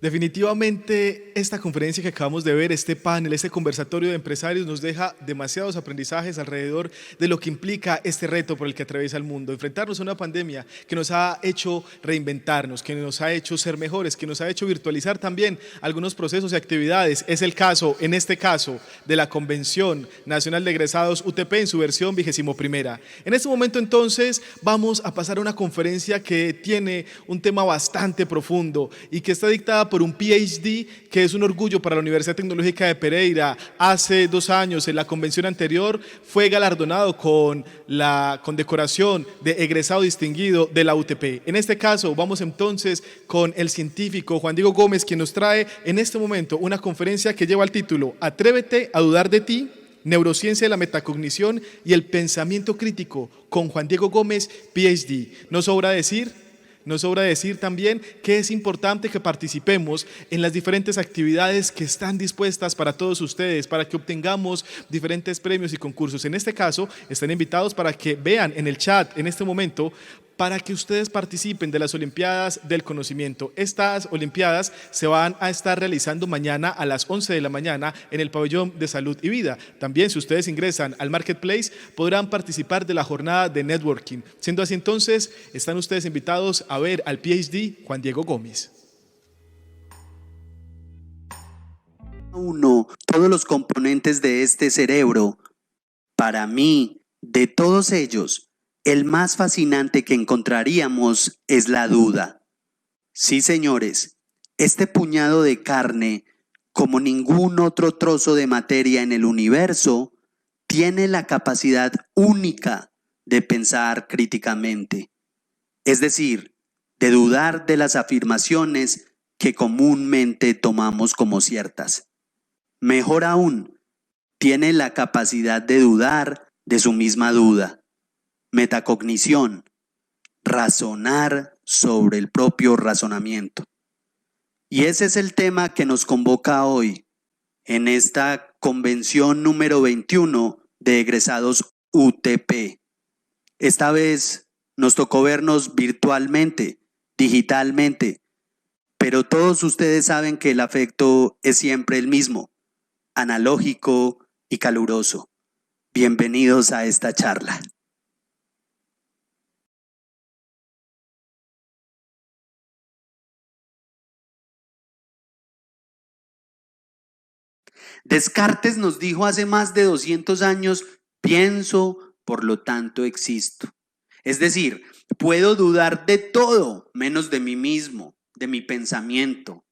Definitivamente, esta conferencia que acabamos de ver, este panel, este conversatorio de empresarios nos deja demasiados aprendizajes alrededor de lo que implica este reto por el que atraviesa el mundo. Enfrentarnos a una pandemia que nos ha hecho reinventarnos, que nos ha hecho ser mejores, que nos ha hecho virtualizar también algunos procesos y actividades. Es el caso, en este caso, de la Convención Nacional de Egresados UTP en su versión 21ª. En este momento, entonces, vamos a pasar a una conferencia que tiene un tema bastante profundo y que está dictada por un PhD que es un orgullo para la Universidad Tecnológica de Pereira. Hace 2 años, en la convención anterior, fue galardonado con la condecoración de egresado distinguido de la UTP. En este caso, vamos entonces con el científico Juan Diego Gómez, quien nos trae en este momento una conferencia que lleva el título Atrévete a dudar de ti, neurociencia de la metacognición y el pensamiento crítico, con Juan Diego Gómez, PhD. Nos sobra decir también que es importante que participemos en las diferentes actividades que están dispuestas para todos ustedes, para que obtengamos diferentes premios y concursos. En este caso, están invitados para que vean en el chat en este momento, para que ustedes participen de las Olimpiadas del Conocimiento. Estas Olimpiadas se van a estar realizando mañana a las 11 de la mañana en el Pabellón de Salud y Vida. También, si ustedes ingresan al Marketplace, podrán participar de la jornada de networking. Siendo así, entonces, están ustedes invitados a ver al PhD Juan Diego Gómez. Todos los componentes de este cerebro. Para mí, de todos ellos, el más fascinante que encontraríamos es la duda. Sí, señores, este puñado de carne, como ningún otro trozo de materia en el universo, tiene la capacidad única de pensar críticamente. Es decir, de dudar de las afirmaciones que comúnmente tomamos como ciertas. Mejor aún, tiene la capacidad de dudar de su misma duda. Metacognición, razonar sobre el propio razonamiento. Y ese es el tema que nos convoca hoy en esta convención número 21 de egresados UTP. Esta vez nos tocó vernos virtualmente, digitalmente, pero todos ustedes saben que el afecto es siempre el mismo, analógico y caluroso. Bienvenidos a esta charla. Descartes nos dijo hace más de 200 años, pienso, por lo tanto existo. Es decir, puedo dudar de todo, menos de mí mismo, de mi pensamiento.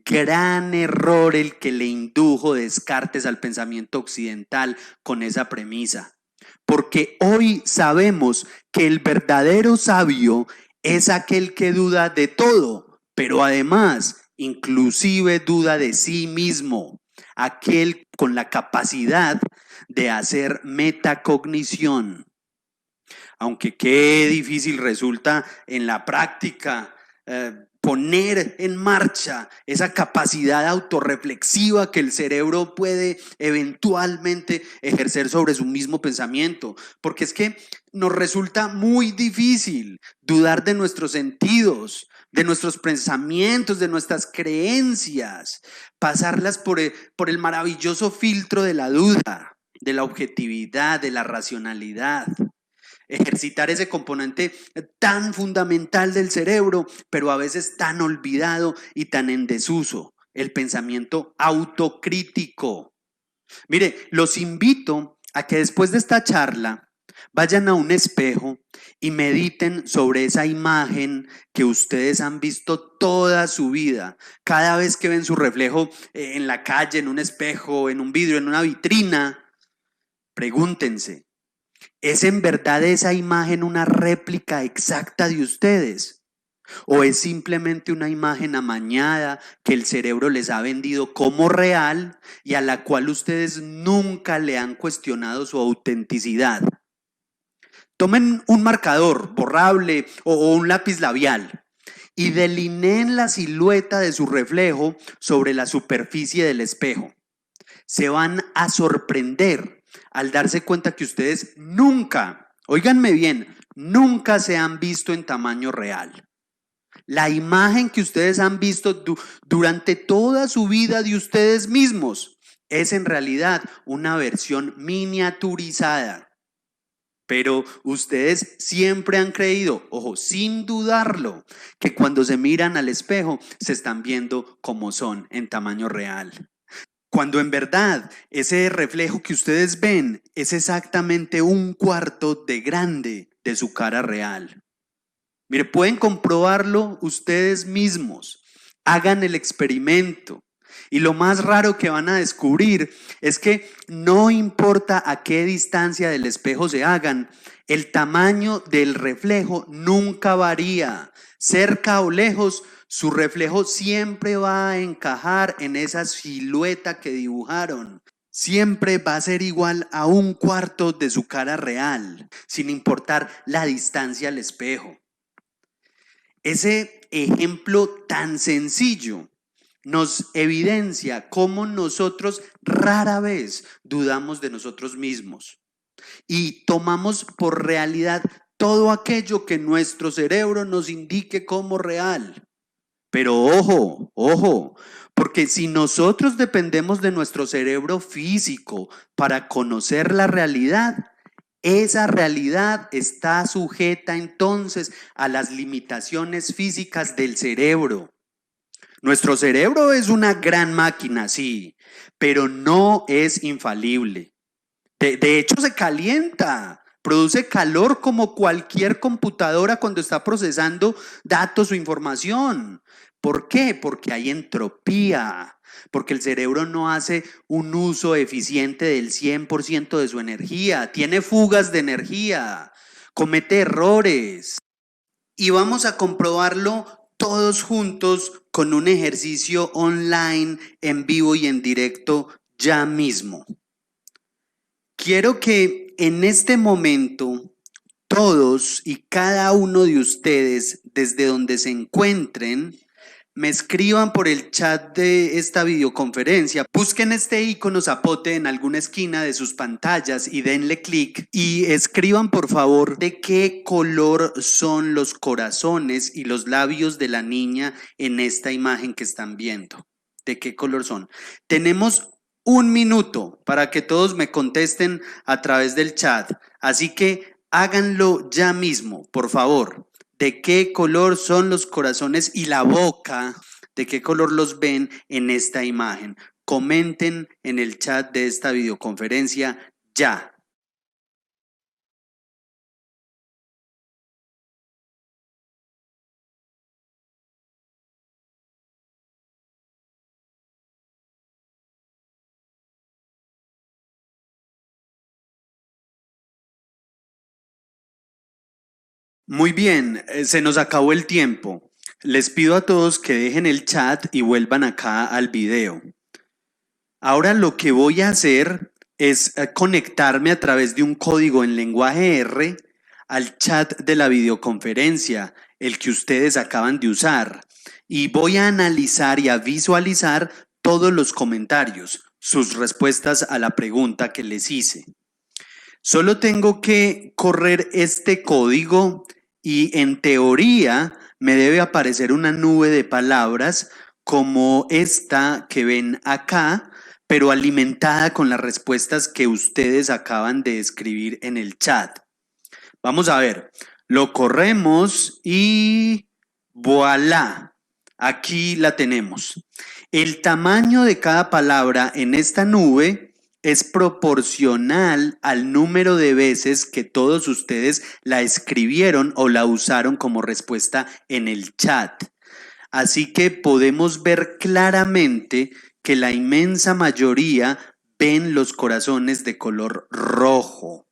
Gran error el que le indujo Descartes al pensamiento occidental con esa premisa. Porque hoy sabemos que el verdadero sabio es aquel que duda de todo, pero además, inclusive duda de sí mismo. Aquel con la capacidad de hacer metacognición. Aunque qué difícil resulta en la práctica poner en marcha esa capacidad autorreflexiva que el cerebro puede eventualmente ejercer sobre su mismo pensamiento, porque es que nos resulta muy difícil dudar de nuestros sentidos, de nuestros pensamientos, de nuestras creencias, pasarlas por el maravilloso filtro de la duda, de la objetividad, de la racionalidad. Ejercitar ese componente tan fundamental del cerebro, pero a veces tan olvidado y tan en desuso, el pensamiento autocrítico. Mire, los invito a que después de esta charla vayan a un espejo y mediten sobre esa imagen que ustedes han visto toda su vida. Cada vez que ven su reflejo en la calle, en un espejo, en un vidrio, en una vitrina, pregúntense, ¿es en verdad esa imagen una réplica exacta de ustedes? ¿O es simplemente una imagen amañada que el cerebro les ha vendido como real y a la cual ustedes nunca le han cuestionado su autenticidad? Tomen un marcador borrable o un lápiz labial y delineen la silueta de su reflejo sobre la superficie del espejo. Se van a sorprender al darse cuenta que ustedes nunca, óiganme bien, nunca se han visto en tamaño real. La imagen que ustedes han visto durante toda su vida de ustedes mismos es en realidad una versión miniaturizada. Pero ustedes siempre han creído, ojo, sin dudarlo, que cuando se miran al espejo se están viendo como son en tamaño real. Cuando en verdad ese reflejo que ustedes ven es exactamente un cuarto de grande de su cara real. Mire, pueden comprobarlo ustedes mismos. Hagan el experimento. Y lo más raro que van a descubrir es que no importa a qué distancia del espejo se hagan, el tamaño del reflejo nunca varía. Cerca o lejos, su reflejo siempre va a encajar en esa silueta que dibujaron. Siempre va a ser igual a un cuarto de su cara real, sin importar la distancia al espejo. Ese ejemplo tan sencillo nos evidencia cómo nosotros rara vez dudamos de nosotros mismos y tomamos por realidad todo aquello que nuestro cerebro nos indique como real. Pero ojo, porque si nosotros dependemos de nuestro cerebro físico para conocer la realidad, esa realidad está sujeta entonces a las limitaciones físicas del cerebro. Nuestro cerebro es una gran máquina, sí, pero no es infalible. De hecho, se calienta, produce calor como cualquier computadora cuando está procesando datos o información. ¿Por qué? Porque hay entropía, porque el cerebro no hace un uso eficiente del 100% de su energía, tiene fugas de energía, comete errores. Y vamos a comprobarlo todos juntos con un ejercicio online, en vivo y en directo ya mismo. Quiero que en este momento todos y cada uno de ustedes, desde donde se encuentren, me escriban por el chat de esta videoconferencia. Busquen este icono zapote en alguna esquina de sus pantallas y denle clic y escriban por favor de qué color son los corazones y los labios de la niña en esta imagen que están viendo. ¿De qué color son? Tenemos 1 minuto para que todos me contesten a través del chat. Así que háganlo ya mismo, por favor. ¿De qué color son los corazones y la boca? ¿De qué color los ven en esta imagen? Comenten en el chat de esta videoconferencia ya. Muy bien, se nos acabó el tiempo. Les pido a todos que dejen el chat y vuelvan acá al video. Ahora lo que voy a hacer es conectarme a través de un código en lenguaje R al chat de la videoconferencia, el que ustedes acaban de usar. Y voy a analizar y a visualizar todos los comentarios, sus respuestas a la pregunta que les hice. Solo tengo que correr este código y en teoría me debe aparecer una nube de palabras como esta que ven acá, pero alimentada con las respuestas que ustedes acaban de escribir en el chat. Vamos a ver, lo corremos y voilà, aquí la tenemos. El tamaño de cada palabra en esta nube es proporcional al número de veces que todos ustedes la escribieron o la usaron como respuesta en el chat. Así que podemos ver claramente que la inmensa mayoría ven los corazones de color rojo.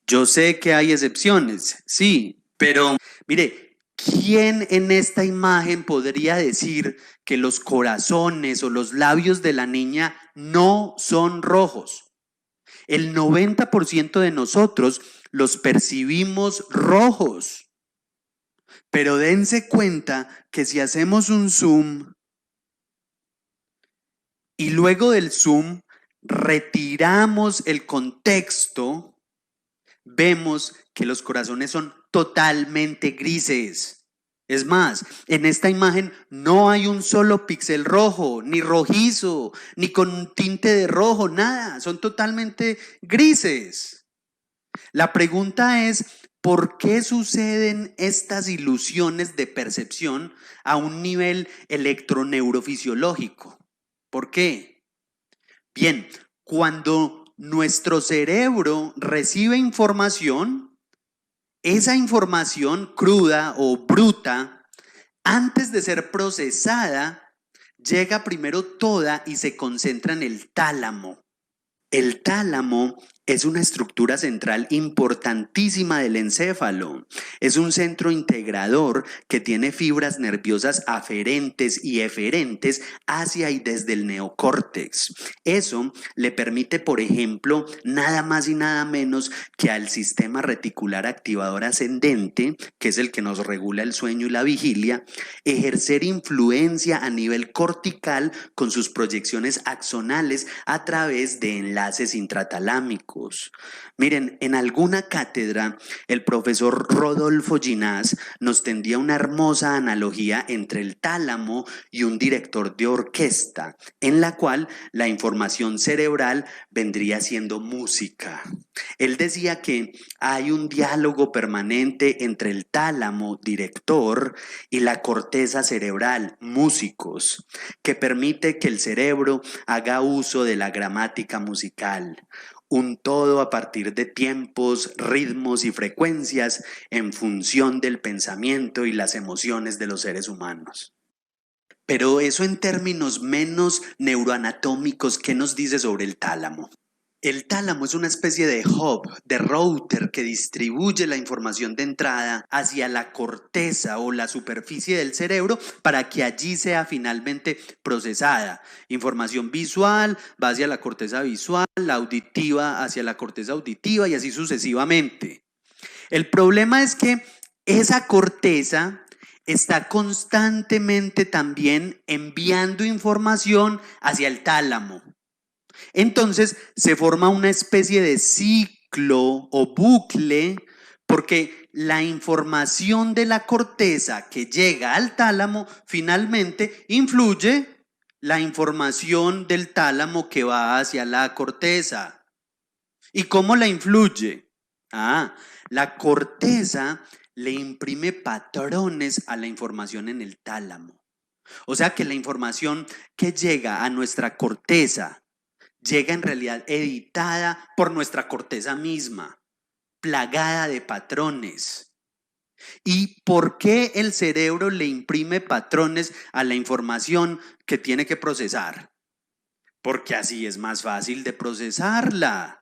Yo sé que hay excepciones, sí, pero mire, ¿quién en esta imagen podría decir que los corazones o los labios de la niña no son rojos? El 90% de nosotros los percibimos rojos. Pero dense cuenta que si hacemos un zoom y luego del zoom retiramos el contexto, vemos que los corazones son totalmente grises. Es más, en esta imagen no hay un solo píxel rojo, ni rojizo, ni con tinte de rojo, nada. Son totalmente grises. La pregunta es, ¿por qué suceden estas ilusiones de percepción a un nivel electroneurofisiológico? ¿Por qué? Bien, cuando nuestro cerebro recibe información, esa información cruda o bruta, antes de ser procesada, llega primero toda y se concentra en el tálamo. El tálamo es una estructura central importantísima del encéfalo. Es un centro integrador que tiene fibras nerviosas aferentes y eferentes hacia y desde el neocórtex. Eso le permite, por ejemplo, nada más y nada menos que al sistema reticular activador ascendente, que es el que nos regula el sueño y la vigilia, ejercer influencia a nivel cortical con sus proyecciones axonales a través de enlaces intratalámicos. Miren, en alguna cátedra el profesor Rodolfo Ginás nos tendía una hermosa analogía entre el tálamo y un director de orquesta, en la cual la información cerebral vendría siendo música. Él decía que hay un diálogo permanente entre el tálamo, director, y la corteza cerebral, músicos, que permite que el cerebro haga uso de la gramática musical. Un todo a partir de tiempos, ritmos y frecuencias en función del pensamiento y las emociones de los seres humanos. Pero eso en términos menos neuroanatómicos, ¿qué nos dice sobre el tálamo? El tálamo es una especie de hub, de router que distribuye la información de entrada hacia la corteza o la superficie del cerebro para que allí sea finalmente procesada. Información visual va hacia la corteza visual, la auditiva hacia la corteza auditiva y así sucesivamente. El problema es que esa corteza está constantemente también enviando información hacia el tálamo. Entonces se forma una especie de ciclo o bucle porque la información de la corteza que llega al tálamo finalmente influye la información del tálamo que va hacia la corteza. ¿Y cómo la influye? La corteza le imprime patrones a la información en el tálamo. O sea que la información que llega a nuestra corteza llega en realidad editada por nuestra corteza misma, plagada de patrones. ¿Y por qué el cerebro le imprime patrones a la información que tiene que procesar? Porque así es más fácil de procesarla.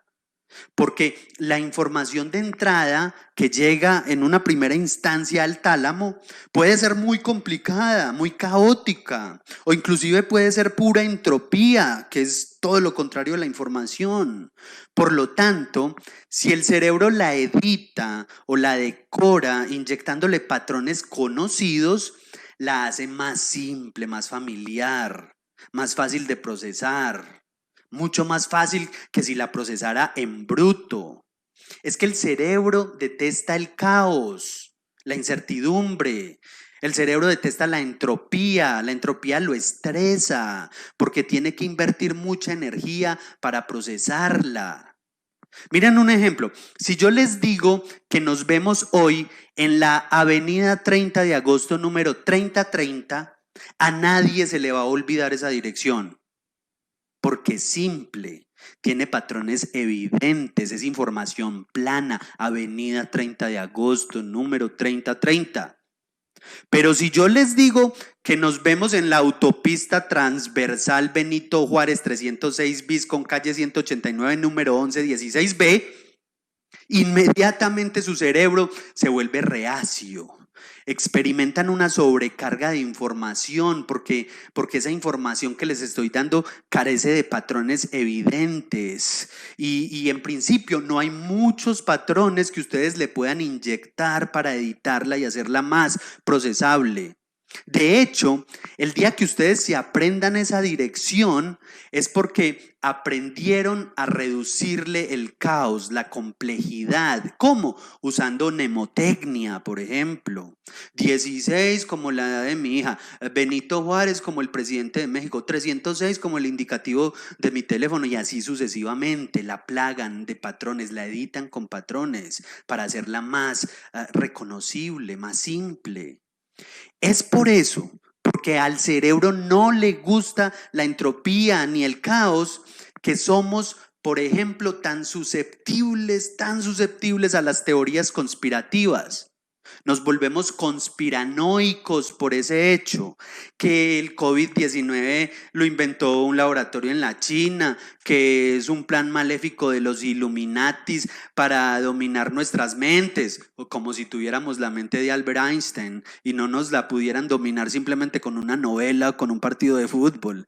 Porque la información de entrada que llega en una primera instancia al tálamo puede ser muy complicada, muy caótica, o inclusive puede ser pura entropía, que es todo lo contrario a la información. Por lo tanto, si el cerebro la edita o la decora inyectándole patrones conocidos, la hace más simple, más familiar, más fácil de procesar. Mucho más fácil que si la procesara en bruto. Es que el cerebro detesta el caos, la incertidumbre. El cerebro detesta la entropía lo estresa porque tiene que invertir mucha energía para procesarla. Miren un ejemplo, si yo les digo que nos vemos hoy en la avenida 30 de agosto número 3030, a nadie se le va a olvidar esa dirección. Porque es simple, tiene patrones evidentes, es información plana, avenida 30 de agosto, número 3030. Pero si yo les digo que nos vemos en la autopista transversal Benito Juárez 306 bis con calle 189, número 1116B, inmediatamente su cerebro se vuelve reacio. Experimentan una sobrecarga de información porque esa información que les estoy dando carece de patrones evidentes y en principio no hay muchos patrones que ustedes le puedan inyectar para editarla y hacerla más procesable. De hecho, el día que ustedes se aprendan esa dirección es porque aprendieron a reducirle el caos, la complejidad. ¿Cómo? Usando mnemotecnia, por ejemplo. 16 como la edad de mi hija, Benito Juárez como el presidente de México, 306 como el indicativo de mi teléfono y así sucesivamente. La plagan de patrones, la editan con patrones para hacerla más reconocible, más simple. Es por eso, porque al cerebro no le gusta la entropía ni el caos, que somos, por ejemplo, tan susceptibles a las teorías conspirativas. Nos volvemos conspiranoicos por ese hecho, que el COVID-19 lo inventó un laboratorio en la China, que es un plan maléfico de los Illuminatis para dominar nuestras mentes, o como si tuviéramos la mente de Albert Einstein y no nos la pudieran dominar simplemente con una novela o con un partido de fútbol,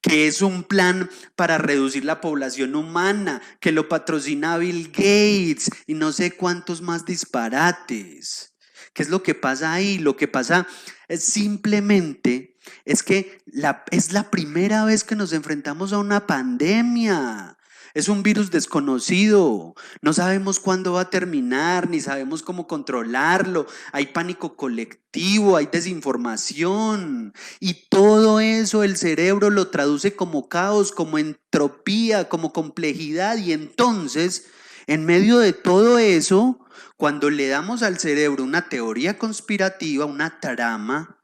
que es un plan para reducir la población humana, que lo patrocina Bill Gates y no sé cuántos más disparates. ¿Qué es lo que pasa ahí? Lo que pasa es simplemente es que es la primera vez que nos enfrentamos a una pandemia. Es un virus desconocido, no sabemos cuándo va a terminar, ni sabemos cómo controlarlo. Hay pánico colectivo, hay desinformación y todo eso el cerebro lo traduce como caos, como entropía, como complejidad y entonces, en medio de todo eso, cuando le damos al cerebro una teoría conspirativa, una trama,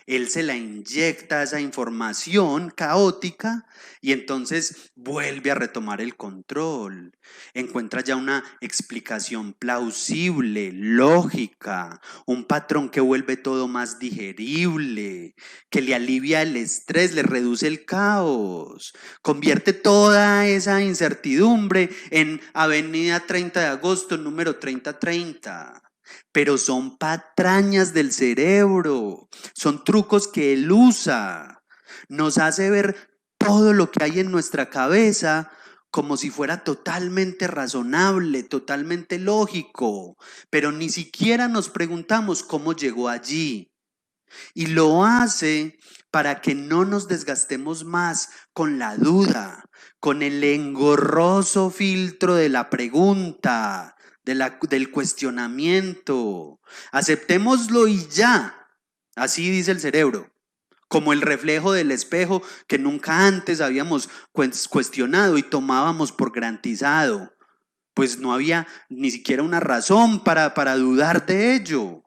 él se la inyecta esa información caótica y entonces vuelve a retomar el control. Encuentra ya una explicación plausible, lógica, un patrón que vuelve todo más digerible, que le alivia el estrés, le reduce el caos, convierte toda esa incertidumbre en Avenida 30 de Agosto, número 3030. Pero son patrañas del cerebro, son trucos que él usa. Nos hace ver todo lo que hay en nuestra cabeza como si fuera totalmente razonable, totalmente lógico, pero ni siquiera nos preguntamos cómo llegó allí. Y lo hace para que no nos desgastemos más con la duda, con el engorroso filtro de la pregunta, del cuestionamiento. Aceptémoslo y ya. Así dice el cerebro. Como el reflejo del espejo que nunca antes habíamos cuestionado y tomábamos por garantizado. Pues no había ni siquiera una razón para dudar de ello.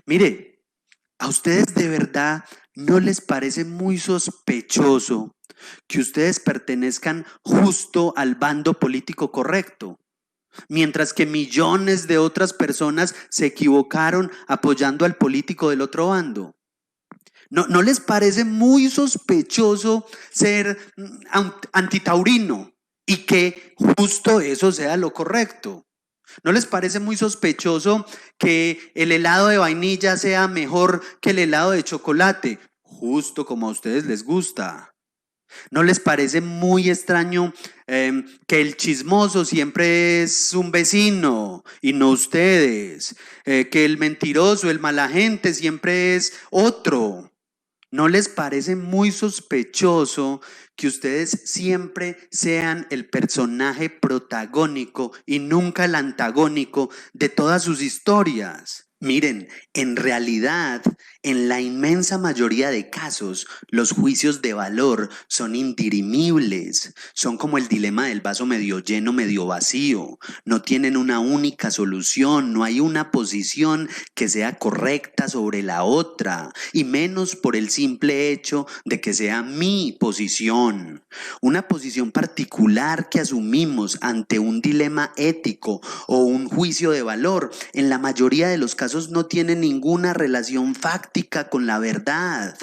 Mire, ¿a ustedes de verdad no les parece muy sospechoso que ustedes pertenezcan justo al bando político correcto? Mientras que millones de otras personas se equivocaron apoyando al político del otro bando. ¿No les parece muy sospechoso ser antitaurino y que justo eso sea lo correcto? ¿No les parece muy sospechoso que el helado de vainilla sea mejor que el helado de chocolate? Justo como a ustedes les gusta. ¿No les parece muy extraño que el chismoso siempre es un vecino y no ustedes? Que el mentiroso, el mala gente siempre es otro. ¿No les parece muy sospechoso que ustedes siempre sean el personaje protagónico y nunca el antagónico de todas sus historias? Miren, en realidad, en la inmensa mayoría de casos, los juicios de valor son indirimibles, son como el dilema del vaso medio lleno, medio vacío, no tienen una única solución, no hay una posición que sea correcta sobre la otra, y menos por el simple hecho de que sea mi posición, una posición particular que asumimos ante un dilema ético o un juicio de valor. En la mayoría de los casos no tiene ninguna relación fáctica con la verdad.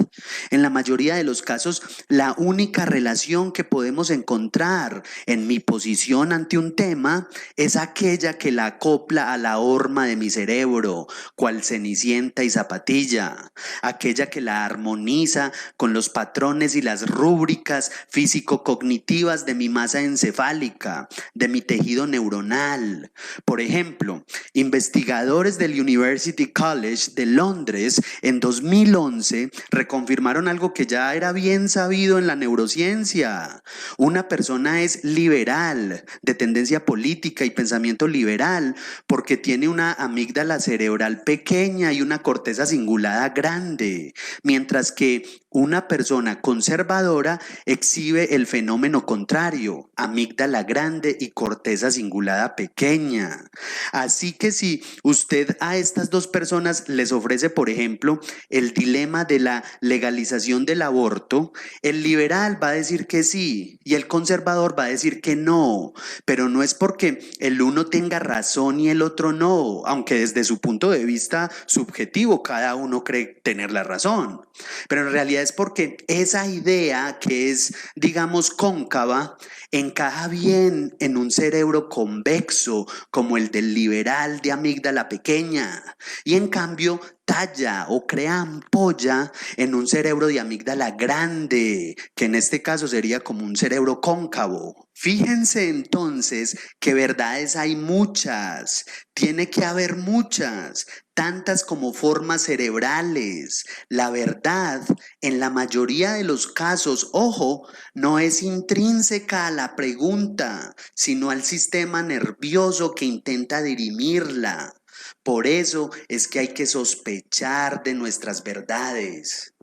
En la mayoría de los casos, la única relación que podemos encontrar en mi posición ante un tema es aquella que la acopla a la horma de mi cerebro, cual Cenicienta y Zapatilla, aquella que la armoniza con los patrones y las rúbricas físico-cognitivas de mi masa encefálica, de mi tejido neuronal. Por ejemplo, investigadores del University University College de Londres en 2011 reconfirmaron algo que ya era bien sabido en la neurociencia. Una persona es liberal, de tendencia política y pensamiento liberal, porque tiene una amígdala cerebral pequeña y una corteza cingulada grande, mientras que una persona conservadora exhibe el fenómeno contrario, amígdala grande y corteza cingulada pequeña. Así que si usted a estas dos personas les ofrece, por ejemplo, el dilema de la legalización del aborto, el liberal va a decir que sí y el conservador va a decir que no, pero no es porque el uno tenga razón y el otro no, aunque desde su punto de vista subjetivo cada uno cree tener la razón. Pero en realidad es porque esa idea que es, digamos, cóncava, encaja bien en un cerebro convexo como el del liberal de amígdala pequeña, y en cambio talla o crea ampolla en un cerebro de amígdala grande, que en este caso sería como un cerebro cóncavo. Fíjense entonces que verdades hay muchas, tiene que haber muchas, tantas como formas cerebrales. La verdad, en la mayoría de los casos, ojo, no es intrínseca a la pregunta, sino al sistema nervioso que intenta dirimirla. Por eso es que hay que sospechar de nuestras verdades.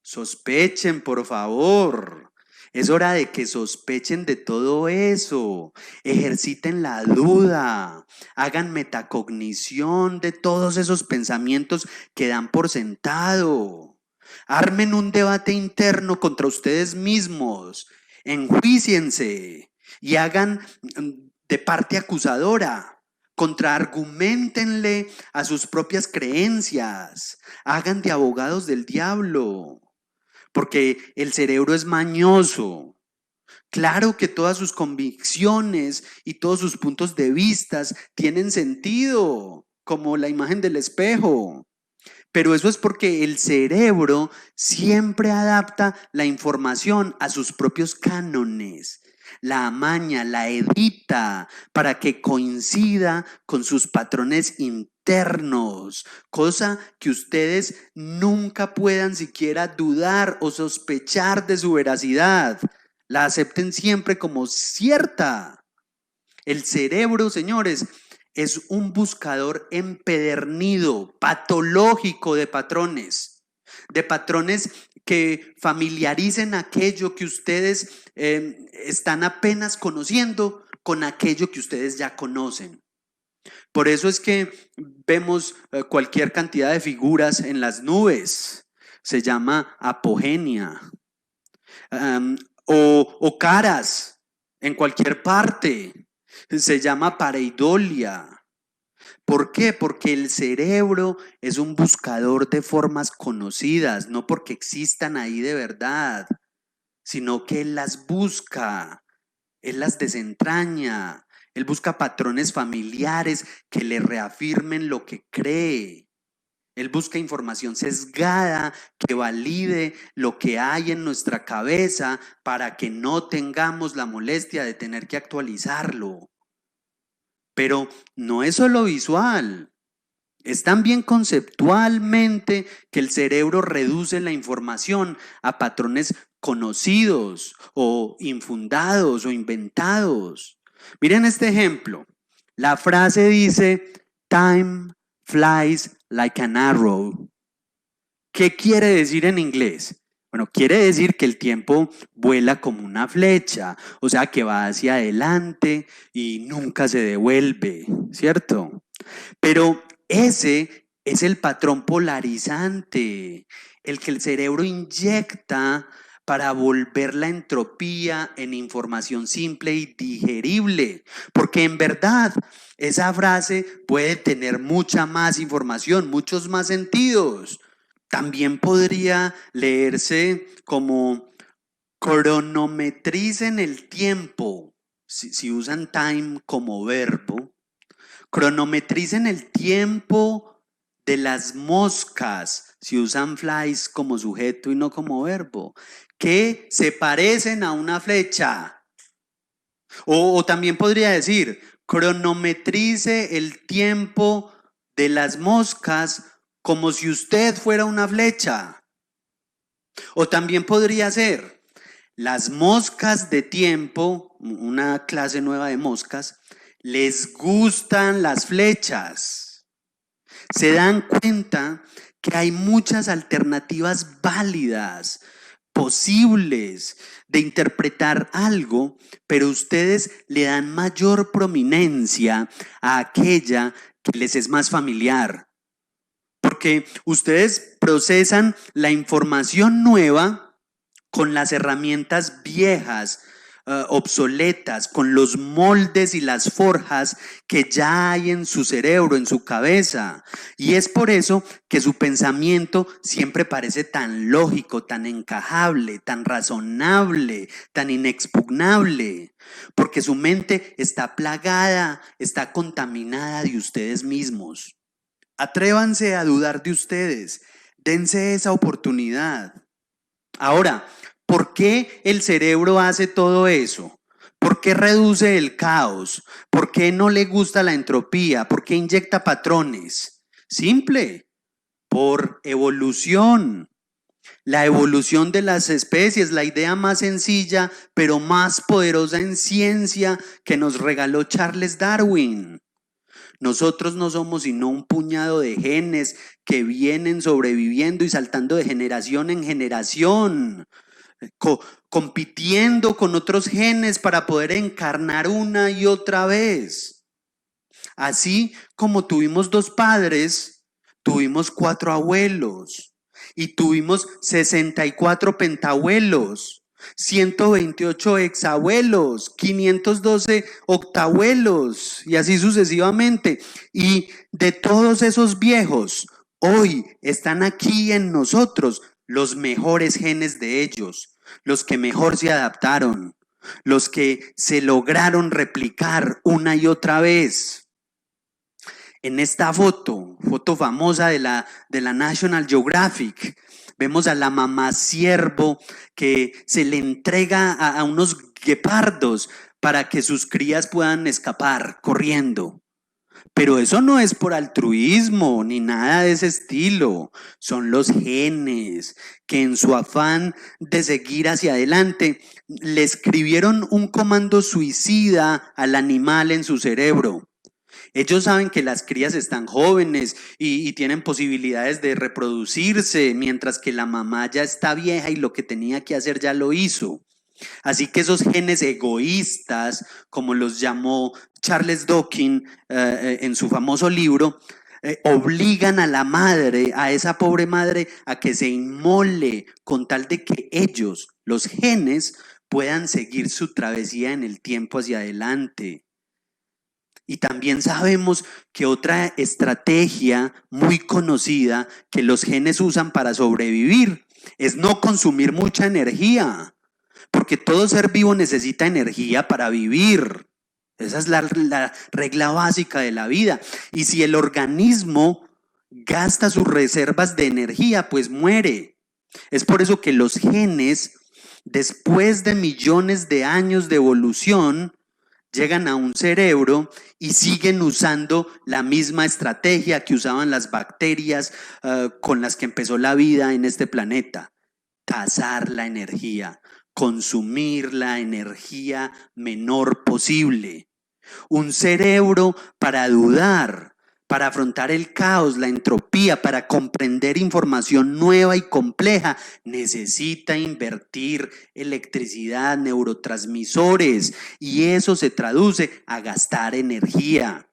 Sospechen, por favor. Es hora de que sospechen de todo eso. Ejerciten la duda. Hagan metacognición de todos esos pensamientos que dan por sentado. Armen un debate interno contra ustedes mismos. Enjuíciense y hagan de parte acusadora. Contraarguméntenle a sus propias creencias. Hagan de abogados del diablo. Porque el cerebro es mañoso. Claro que todas sus convicciones y todos sus puntos de vista tienen sentido, como la imagen del espejo. Pero eso es porque el cerebro siempre adapta la información a sus propios cánones. La amaña, la edita para que coincida con sus patrones internos, cosa que ustedes nunca puedan siquiera dudar o sospechar de su veracidad. La acepten siempre como cierta. El cerebro, señores, es un buscador empedernido, patológico de patrones que familiaricen aquello que ustedes están apenas conociendo con aquello que ustedes ya conocen. Por eso es que vemos cualquier cantidad de figuras en las nubes. Se llama apogenia. O caras en cualquier parte. Se llama pareidolia. ¿Por qué? Porque el cerebro es un buscador de formas conocidas, no porque existan ahí de verdad, sino que él las busca, él las desentraña, él busca patrones familiares que le reafirmen lo que cree. Él busca información sesgada que valide lo que hay en nuestra cabeza para que no tengamos la molestia de tener que actualizarlo. Pero no es solo visual, es también conceptualmente que el cerebro reduce la información a patrones conocidos o infundados o inventados. Miren este ejemplo. La frase dice, time flies like an arrow. ¿Qué quiere decir en inglés? Bueno, quiere decir que el tiempo vuela como una flecha, o sea que va hacia adelante y nunca se devuelve, ¿cierto? Pero ese es el patrón polarizante, el que el cerebro inyecta para volver la entropía en información simple y digerible, porque en verdad esa frase puede tener mucha más información, muchos más sentidos. También podría leerse como cronometricen el tiempo, si usan time como verbo, cronometricen el tiempo de las moscas, si usan flies como sujeto y no como verbo, que se parecen a una flecha. O también podría decir, cronometrice el tiempo de las moscas como si usted fuera una flecha. O también podría ser las moscas de tiempo, una clase nueva de moscas, les gustan las flechas. Se dan cuenta que hay muchas alternativas válidas, posibles de interpretar algo, pero ustedes le dan mayor prominencia a aquella que les es más familiar. Porque ustedes procesan la información nueva con las herramientas viejas, obsoletas, con los moldes y las forjas que ya hay en su cerebro, en su cabeza. Y es por eso que su pensamiento siempre parece tan lógico, tan encajable, tan razonable, tan inexpugnable. Porque su mente está plagada, está contaminada de ustedes mismos. Atrévanse a dudar de ustedes. Dense esa oportunidad. Ahora, ¿por qué el cerebro hace todo eso? ¿Por qué reduce el caos? ¿Por qué no le gusta la entropía? ¿Por qué inyecta patrones? Simple, por evolución. La evolución de las especies, la idea más sencilla, pero más poderosa en ciencia que nos regaló Charles Darwin. Nosotros no somos sino un puñado de genes que vienen sobreviviendo y saltando de generación en generación, compitiendo con otros genes para poder encarnar una y otra vez. Así como tuvimos 2 padres, tuvimos 4 abuelos y tuvimos 64 pentabuelos. 128 exabuelos, 512 octabuelos y así sucesivamente. Y de todos esos viejos, hoy están aquí en nosotros los mejores genes de ellos, los que mejor se adaptaron, los que se lograron replicar una y otra vez. En esta foto famosa de la National Geographic, vemos a la mamá ciervo que se le entrega a unos guepardos para que sus crías puedan escapar corriendo. Pero eso no es por altruismo ni nada de ese estilo. Son los genes que en su afán de seguir hacia adelante le escribieron un comando suicida al animal en su cerebro. Ellos saben que las crías están jóvenes y tienen posibilidades de reproducirse, mientras que la mamá ya está vieja y lo que tenía que hacer ya lo hizo. Así que esos genes egoístas, como los llamó Charles Dawkins en su famoso libro, obligan a la madre, a esa pobre madre, a que se inmole con tal de que ellos, los genes, puedan seguir su travesía en el tiempo hacia adelante. Y también sabemos que otra estrategia muy conocida que los genes usan para sobrevivir es no consumir mucha energía, porque todo ser vivo necesita energía para vivir. Esa es la regla básica de la vida. Y si el organismo gasta sus reservas de energía, pues muere. Es por eso que los genes, después de millones de años de evolución, llegan a un cerebro y siguen usando la misma estrategia que usaban las bacterias con las que empezó la vida en este planeta. Cazar la energía, consumir la energía menor posible. Un cerebro para dudar, para afrontar el caos, la entropía, para comprender información nueva y compleja, necesita invertir electricidad, neurotransmisores, y eso se traduce a gastar energía.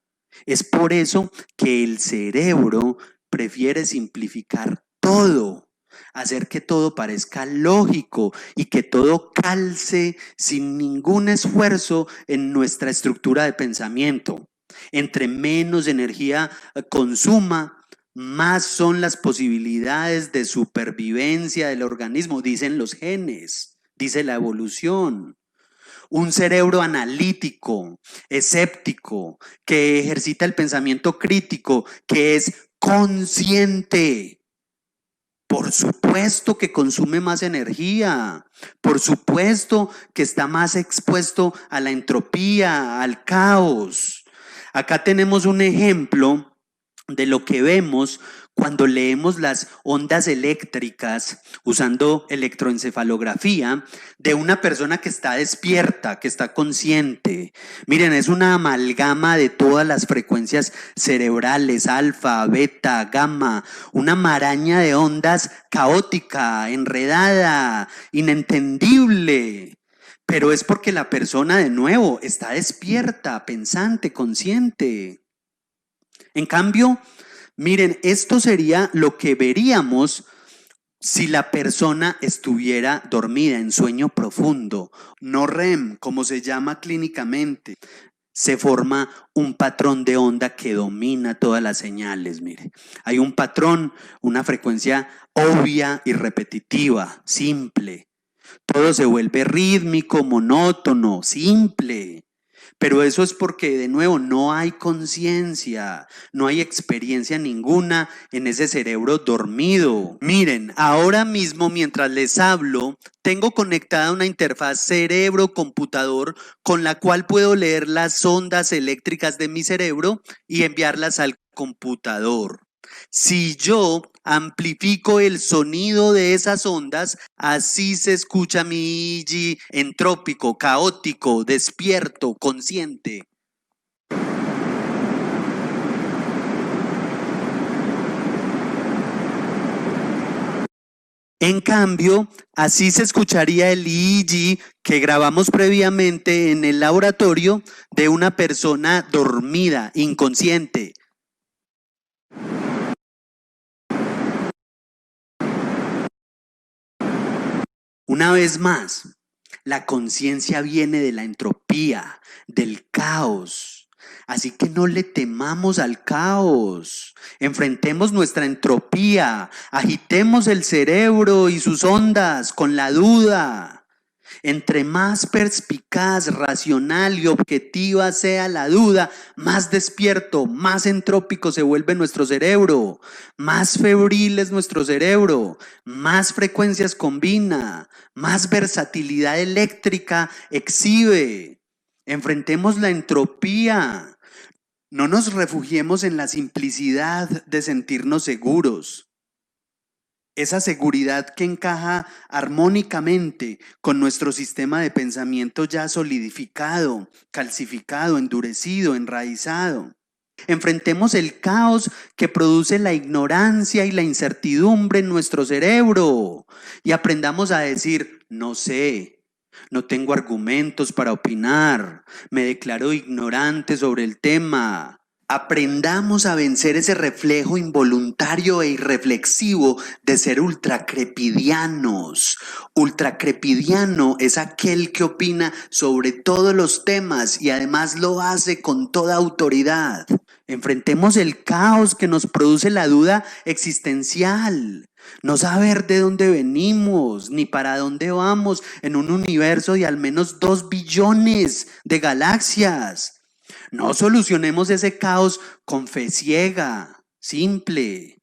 Es por eso que el cerebro prefiere simplificar todo, hacer que todo parezca lógico y que todo calce sin ningún esfuerzo en nuestra estructura de pensamiento. Entre menos energía consuma, más son las posibilidades de supervivencia del organismo, dicen los genes, dice la evolución. Un cerebro analítico, escéptico, que ejercita el pensamiento crítico, que es consciente. Por supuesto que consume más energía, por supuesto que está más expuesto a la entropía, al caos. Acá tenemos un ejemplo de lo que vemos cuando leemos las ondas eléctricas usando electroencefalografía de una persona que está despierta, que está consciente. Miren, es una amalgama de todas las frecuencias cerebrales, alfa, beta, gamma, una maraña de ondas caótica, enredada, inentendible. Pero es porque la persona, de nuevo, está despierta, pensante, consciente. En cambio, miren, esto sería lo que veríamos si la persona estuviera dormida en sueño profundo, no REM, como se llama clínicamente. Se forma un patrón de onda que domina todas las señales, mire. Hay un patrón, una frecuencia obvia y repetitiva, simple. Todo se vuelve rítmico, monótono, simple. Pero eso es porque, de nuevo, no hay conciencia, no hay experiencia ninguna en ese cerebro dormido. Miren, ahora mismo mientras les hablo, tengo conectada una interfaz cerebro-computador con la cual puedo leer las ondas eléctricas de mi cerebro y enviarlas al computador. Si yo amplifico el sonido de esas ondas, así se escucha mi EEG entrópico, caótico, despierto, consciente. En cambio, así se escucharía el EEG que grabamos previamente en el laboratorio de una persona dormida, inconsciente. Una vez más, la conciencia viene de la entropía, del caos. Así que no le temamos al caos. Enfrentemos nuestra entropía, agitemos el cerebro y sus ondas con la duda. Entre más perspicaz, racional y objetiva sea la duda, más despierto, más entrópico se vuelve nuestro cerebro, más febril es nuestro cerebro, más frecuencias combina, más versatilidad eléctrica exhibe. Enfrentemos la entropía. No nos refugiemos en la simplicidad de sentirnos seguros. Esa seguridad que encaja armónicamente con nuestro sistema de pensamiento ya solidificado, calcificado, endurecido, enraizado. Enfrentemos el caos que produce la ignorancia y la incertidumbre en nuestro cerebro y aprendamos a decir, no sé, no tengo argumentos para opinar, me declaro ignorante sobre el tema. Aprendamos a vencer ese reflejo involuntario e irreflexivo de ser ultracrepidianos. Ultracrepidiano es aquel que opina sobre todos los temas y además lo hace con toda autoridad. Enfrentemos el caos que nos produce la duda existencial. No saber de dónde venimos ni para dónde vamos en un universo de al menos 2 billones de galaxias. No solucionemos ese caos con fe ciega, simple.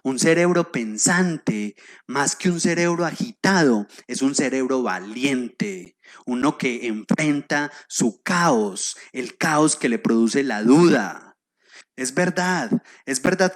Un cerebro pensante, más que un cerebro agitado, es un cerebro valiente. Uno que enfrenta su caos, el caos que le produce la duda. Es verdad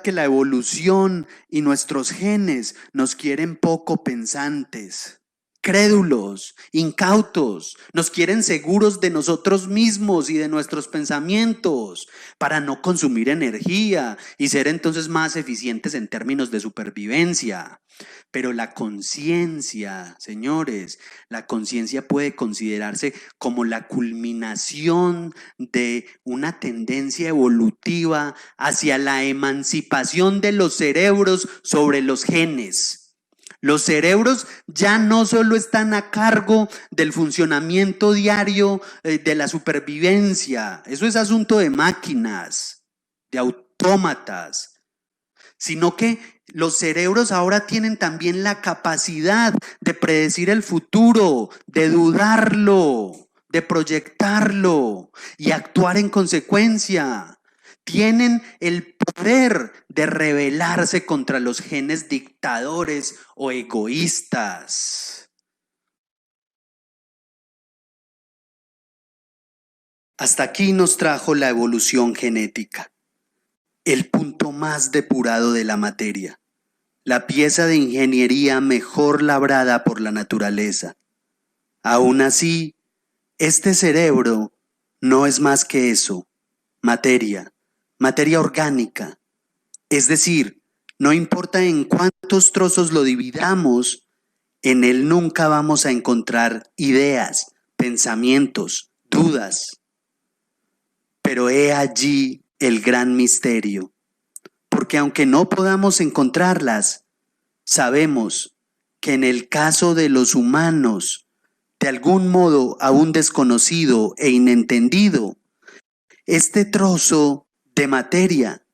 que la evolución y nuestros genes nos quieren poco pensantes, crédulos, incautos, nos quieren seguros de nosotros mismos y de nuestros pensamientos para no consumir energía y ser entonces más eficientes en términos de supervivencia. Pero la conciencia, señores, la conciencia puede considerarse como la culminación de una tendencia evolutiva hacia la emancipación de los cerebros sobre los genes. Los cerebros ya no solo están a cargo del funcionamiento diario de la supervivencia, eso es asunto de máquinas, de autómatas, sino que los cerebros ahora tienen también la capacidad de predecir el futuro, de dudarlo, de proyectarlo y actuar en consecuencia. Tienen el poder de rebelarse contra los genes dictadores o egoístas. Hasta aquí nos trajo la evolución genética. el punto más depurado de la materia, la pieza de ingeniería mejor labrada por la naturaleza. Aún así, este cerebro no es más que eso, materia, materia orgánica. Es decir, no importa en cuántos trozos lo dividamos, en él nunca vamos a encontrar ideas, pensamientos, dudas. Pero he allí el gran misterio, porque aunque no podamos encontrarlas, sabemos que en el caso de los humanos, de algún modo aún desconocido e inentendido, este trozo de materia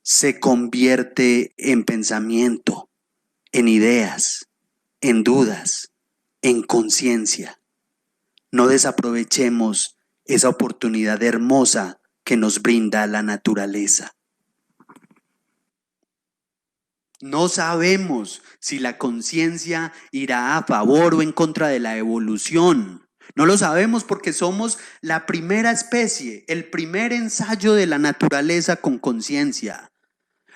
se convierte en pensamiento, en ideas, en dudas, en conciencia. No desaprovechemos esa oportunidad hermosa que nos brinda la naturaleza. No sabemos si la conciencia irá a favor o en contra de la evolución. No lo sabemos porque somos la primera especie, el primer ensayo de la naturaleza con conciencia.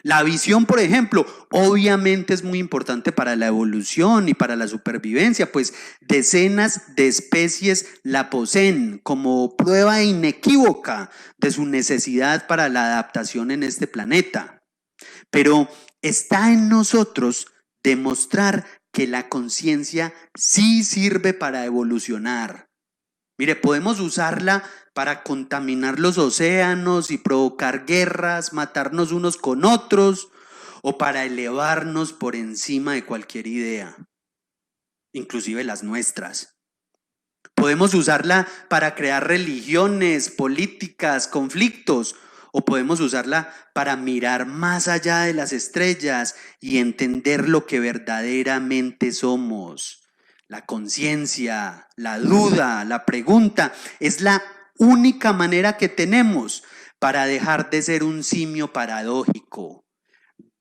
La visión, por ejemplo, obviamente es muy importante para la evolución y para la supervivencia, pues decenas de especies la poseen como prueba inequívoca de su necesidad para la adaptación en este planeta. Pero está en nosotros demostrar que la conciencia sí sirve para evolucionar. Mire, podemos usarla para contaminar los océanos y provocar guerras, matarnos unos con otros, o para elevarnos por encima de cualquier idea, inclusive las nuestras. Podemos usarla para crear religiones, políticas, conflictos, o podemos usarla para mirar más allá de las estrellas y entender lo que verdaderamente somos. La conciencia, la duda, la pregunta es la única manera que tenemos para dejar de ser un simio paradójico.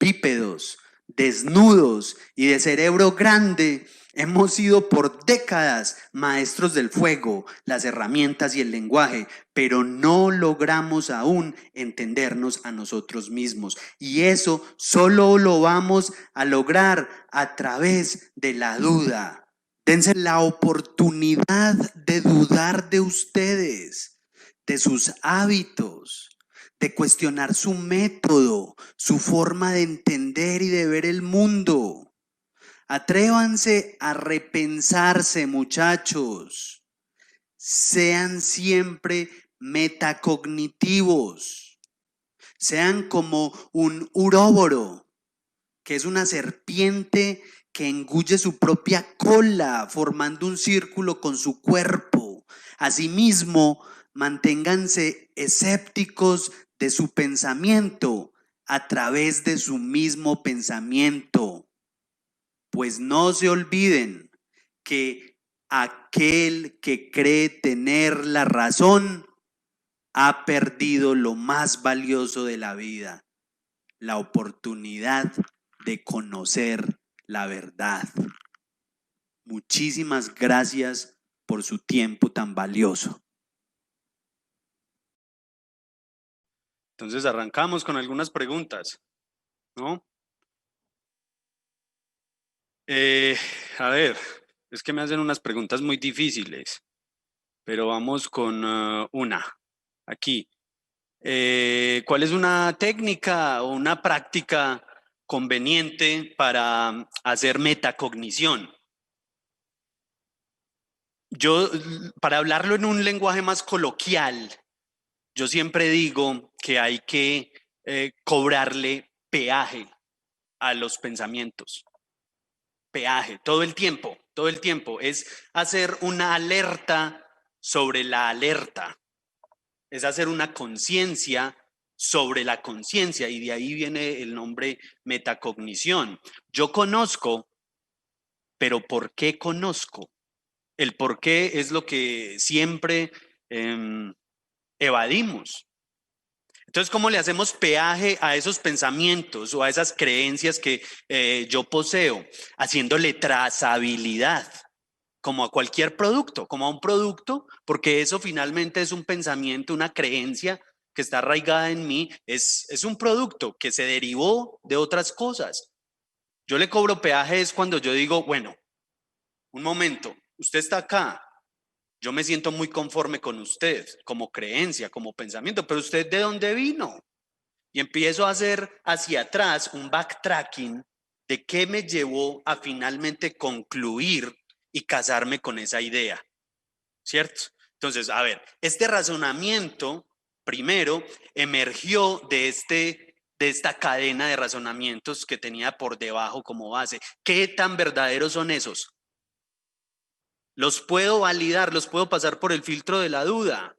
Bípedos, desnudos y de cerebro grande, hemos sido por décadas maestros del fuego, las herramientas y el lenguaje, pero no logramos aún entendernos a nosotros mismos. Y eso solo lo vamos a lograr a través de la duda. Dense la oportunidad de dudar de ustedes, de sus hábitos, de cuestionar su método, su forma de entender y de ver el mundo. Atrévanse a repensarse, muchachos. Sean siempre metacognitivos. Sean como un uróboro, que es una serpiente que engulle su propia cola, formando un círculo con su cuerpo. Asimismo, manténganse escépticos de su pensamiento a través de su mismo pensamiento. Pues no se olviden que aquel que cree tener la razón ha perdido lo más valioso de la vida, la oportunidad de conocer la verdad. Muchísimas gracias por su tiempo tan valioso. Entonces arrancamos con algunas preguntas, ¿no? A ver, es que me hacen unas preguntas muy difíciles, pero vamos con una. Aquí. ¿Cuál es una técnica o una práctica conveniente para hacer metacognición? Yo, para hablarlo en un lenguaje más coloquial, yo siempre digo que hay que cobrarle peaje a los pensamientos. Peaje, todo el tiempo, todo el tiempo. Es hacer una alerta sobre la alerta. Es hacer una conciencia sobre la conciencia, y de ahí viene el nombre metacognición. Yo conozco, pero ¿por qué conozco? El por qué es lo que siempre evadimos. Entonces, ¿cómo le hacemos peaje a esos pensamientos o a esas creencias que yo poseo? Haciéndole trazabilidad, como a cualquier producto, como a un producto, porque eso finalmente es un pensamiento, una creencia que está arraigada en mí, es un producto que se derivó de otras cosas. Yo le cobro peaje es cuando yo digo, bueno, un momento, usted está acá, yo me siento muy conforme con usted, como creencia, como pensamiento, pero usted ¿de dónde vino? Y empiezo a hacer hacia atrás un backtracking de qué me llevó a finalmente concluir y casarme con esa idea, ¿cierto? Entonces, a ver, este razonamiento primero emergió de esta cadena de razonamientos que tenía por debajo como base. ¿Qué tan verdaderos son esos? Los puedo validar, los puedo pasar por el filtro de la duda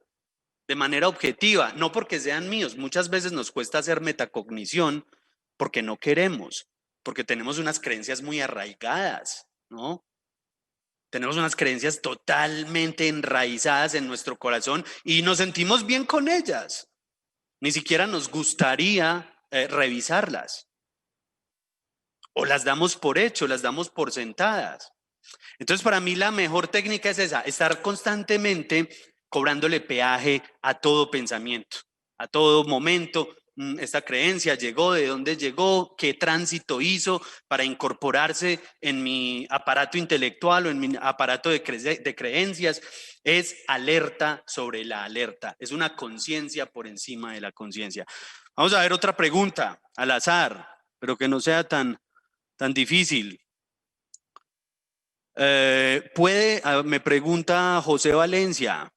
de manera objetiva, no porque sean míos. Muchas veces nos cuesta hacer metacognición porque no queremos, porque tenemos unas creencias muy arraigadas, ¿no? Tenemos unas creencias totalmente enraizadas en nuestro corazón y nos sentimos bien con ellas. Ni siquiera nos gustaría revisarlas. O las damos por hecho, las damos por sentadas. Entonces, para mí la mejor técnica es esa, estar constantemente cobrándole peaje a todo pensamiento, a todo momento. Esta creencia llegó, de dónde llegó, qué tránsito hizo para incorporarse en mi aparato intelectual o en mi aparato de creencias. Es alerta sobre la alerta, es una conciencia por encima de la conciencia. Vamos a ver otra pregunta al azar, pero que no sea tan difícil. Me pregunta José Valencia,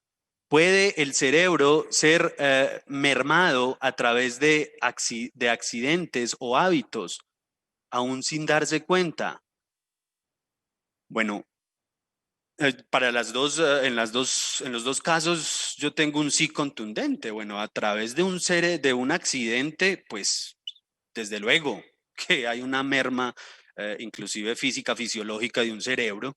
¿puede el cerebro ser mermado a través de accidentes o hábitos, aún sin darse cuenta? Bueno, para en los dos casos yo tengo un sí contundente. Bueno, a través de un accidente, pues desde luego que hay una merma, inclusive física, fisiológica de un cerebro.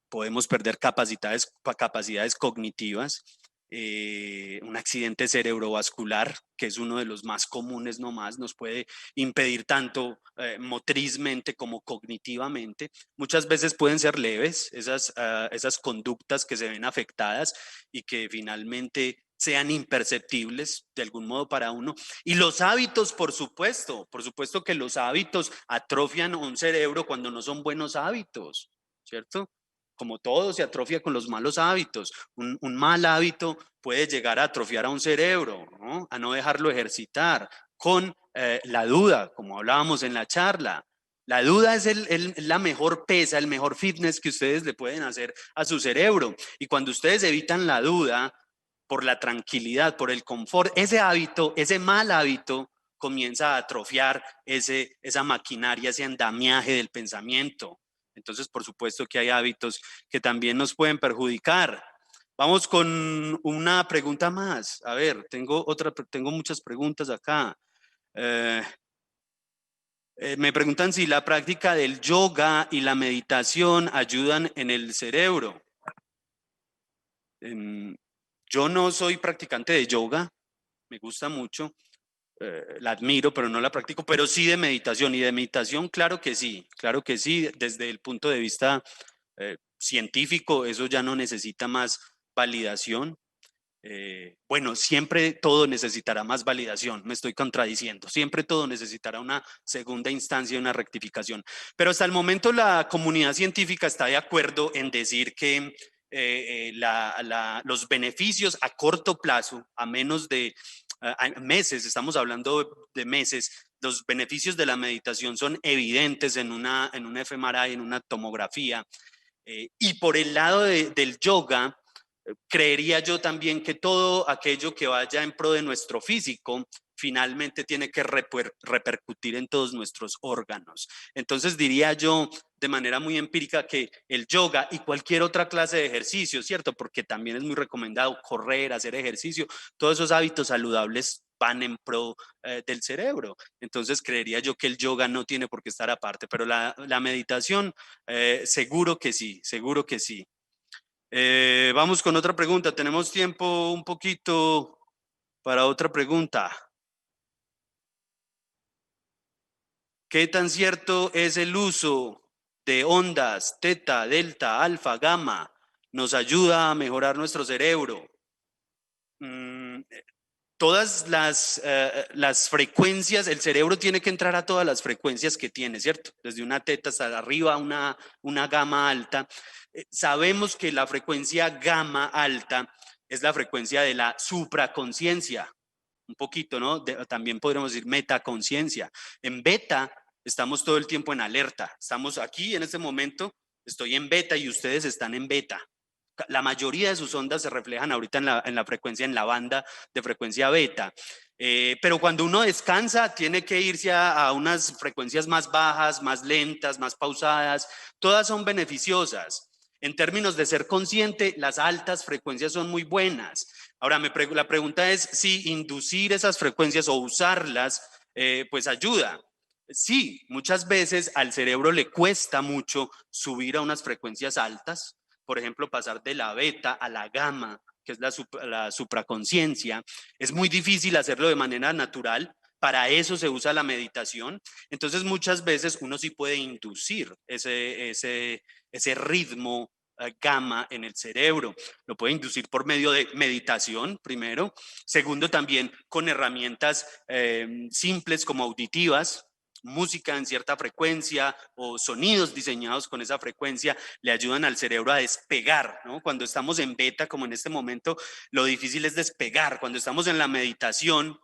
Podemos perder capacidades cognitivas, un accidente cerebrovascular, que es uno de los más comunes nomás, nos puede impedir tanto motrizmente como cognitivamente. Muchas veces pueden ser leves esas conductas que se ven afectadas y que finalmente sean imperceptibles de algún modo para uno. Y los hábitos, por supuesto que los hábitos atrofian un cerebro cuando no son buenos hábitos, ¿cierto? Como todo se atrofia con los malos hábitos. Un mal hábito puede llegar a atrofiar a un cerebro, ¿no? A no dejarlo ejercitar. Con la duda, como hablábamos en la charla. La duda es la mejor pesa, el mejor fitness que ustedes le pueden hacer a su cerebro. Y cuando ustedes evitan la duda por la tranquilidad, por el confort, ese hábito, ese mal hábito, comienza a atrofiar esa maquinaria, ese andamiaje del pensamiento. Entonces, por supuesto que hay hábitos que también nos pueden perjudicar. Vamos con una pregunta más. A ver, tengo muchas preguntas acá. Me preguntan si la práctica del yoga y la meditación ayudan en el cerebro. Yo no soy practicante de yoga, me gusta mucho. La admiro, pero no la practico, pero sí de meditación. Y de meditación, claro que sí, desde el punto de vista científico, eso ya no necesita más validación. Bueno, siempre todo necesitará más validación, me estoy contradiciendo, siempre todo necesitará una segunda instancia, una rectificación. Pero hasta el momento la comunidad científica está de acuerdo en decir que los beneficios a corto plazo, a menos de meses, estamos hablando de meses, los beneficios de la meditación son evidentes en una fMRI, en una tomografía. Y por el lado del yoga, creería yo también que todo aquello que vaya en pro de nuestro físico finalmente tiene que repercutir en todos nuestros órganos. Entonces diría yo de manera muy empírica que el yoga y cualquier otra clase de ejercicio, ¿cierto? Porque también es muy recomendado correr, hacer ejercicio, todos esos hábitos saludables van en pro del cerebro. Entonces creería yo que el yoga no tiene por qué estar aparte, pero la meditación seguro que sí, seguro que sí. Vamos con otra pregunta. Tenemos tiempo un poquito para otra pregunta. ¿Qué tan cierto es el uso de ondas teta, delta, alfa, gamma? Nos ayuda a mejorar nuestro cerebro. todas las frecuencias, el cerebro tiene que entrar a todas las frecuencias que tiene, ¿cierto? Desde una teta hasta arriba, una gama alta. Sabemos que la frecuencia gamma alta es la frecuencia de la supraconciencia, un poquito, ¿no? También podríamos decir metaconciencia. En beta estamos todo el tiempo en alerta. Estamos aquí en este momento, estoy en beta y ustedes están en beta. La mayoría de sus ondas se reflejan ahorita en la frecuencia, en la banda de frecuencia beta. Pero cuando uno descansa, tiene que irse a unas frecuencias más bajas, más lentas, más pausadas. Todas son beneficiosas. En términos de ser consciente, las altas frecuencias son muy buenas. Ahora, la pregunta es si inducir esas frecuencias o usarlas, pues ayuda. Sí, muchas veces al cerebro le cuesta mucho subir a unas frecuencias altas. Por ejemplo, pasar de la beta a la gamma, que es la supraconciencia. Es muy difícil hacerlo de manera natural. Para eso se usa la meditación. Entonces, muchas veces uno sí puede inducir ese ritmo gamma en el cerebro. Lo puede inducir por medio de meditación, primero. Segundo, también con herramientas simples como auditivas. Música en cierta frecuencia o sonidos diseñados con esa frecuencia le ayudan al cerebro a despegar, ¿no? Cuando estamos en beta, como en este momento, lo difícil es despegar. Cuando estamos en la meditación,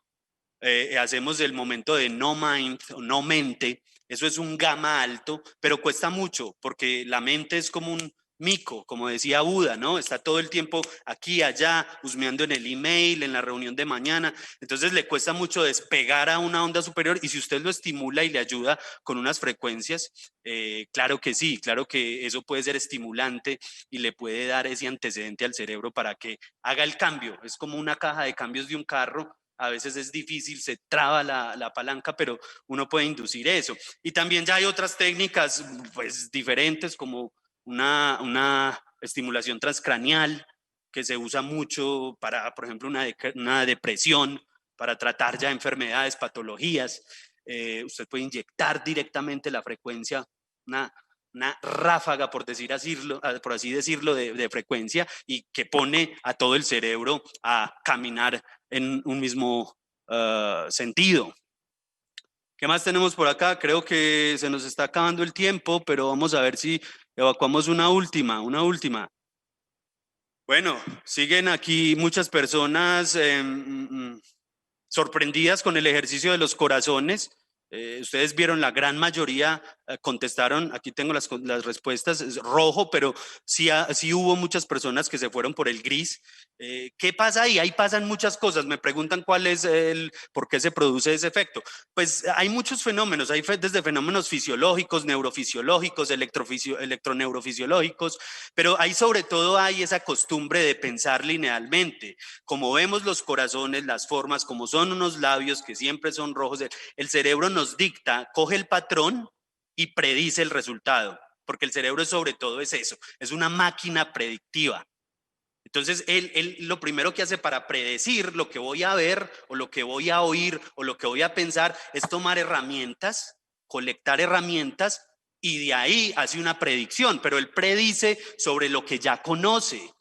hacemos el momento de no mind o no mente. Eso es un gamma alto, pero cuesta mucho porque la mente es como un mico, como decía Buda, ¿no? Está todo el tiempo aquí, allá, husmeando en el email, en la reunión de mañana. Entonces le cuesta mucho despegar a una onda superior y si usted lo estimula y le ayuda con unas frecuencias, claro que sí, claro que eso puede ser estimulante y le puede dar ese antecedente al cerebro para que haga el cambio. Es como una caja de cambios de un carro. A veces es difícil, se traba la palanca, pero uno puede inducir eso. Y también ya hay otras técnicas pues diferentes como una estimulación transcranial que se usa mucho para, por ejemplo, una depresión, para tratar ya enfermedades, patologías. Usted puede inyectar directamente la frecuencia, una ráfaga, por así decirlo, de frecuencia y que pone a todo el cerebro a caminar en un mismo sentido. ¿Qué más tenemos por acá? Creo que se nos está acabando el tiempo, pero vamos a ver si evacuamos una última. Bueno, siguen aquí muchas personas sorprendidas con el ejercicio de los corazones. Ustedes vieron, la gran mayoría contestaron, aquí tengo las respuestas, es rojo, pero sí hubo muchas personas que se fueron por el gris. ¿Qué pasa ahí? Ahí pasan muchas cosas. Me preguntan por qué se produce ese efecto. Pues hay muchos fenómenos, hay desde fenómenos fisiológicos, neurofisiológicos, electroneurofisiológicos, pero ahí sobre todo hay esa costumbre de pensar linealmente. Como vemos los corazones, las formas, como son unos labios que siempre son rojos, el cerebro nos dicta, coge el patrón y predice el resultado, porque el cerebro sobre todo es eso, es una máquina predictiva. Entonces, él lo primero que hace para predecir lo que voy a ver o lo que voy a oír o lo que voy a pensar es tomar herramientas, colectar herramientas y de ahí hace una predicción, pero él predice sobre lo que ya conoce.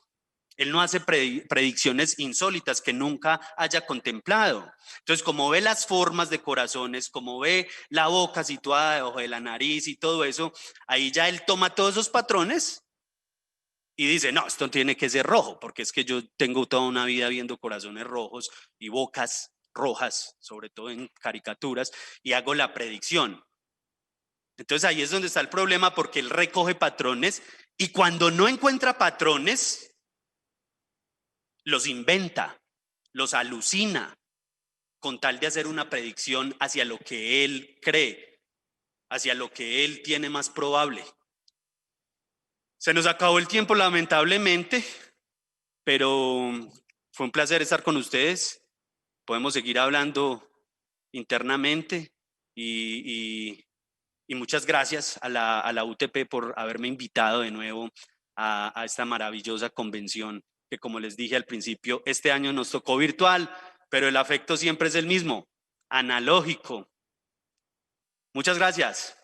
Él no hace predicciones insólitas que nunca haya contemplado. Entonces, como ve las formas de corazones, como ve la boca situada debajo de la nariz y todo eso, ahí ya él toma todos esos patrones y dice, no, esto tiene que ser rojo, porque es que yo tengo toda una vida viendo corazones rojos y bocas rojas, sobre todo en caricaturas, y hago la predicción. Entonces ahí es donde está el problema, porque él recoge patrones y cuando no encuentra patrones, los inventa, los alucina, con tal de hacer una predicción hacia lo que él cree, hacia lo que él tiene más probable. Se nos acabó el tiempo, lamentablemente, pero fue un placer estar con ustedes. Podemos seguir hablando internamente y muchas gracias a la UTP por haberme invitado de nuevo a esta maravillosa convención que, como les dije al principio, este año nos tocó virtual, pero el afecto siempre es el mismo, analógico. Muchas gracias.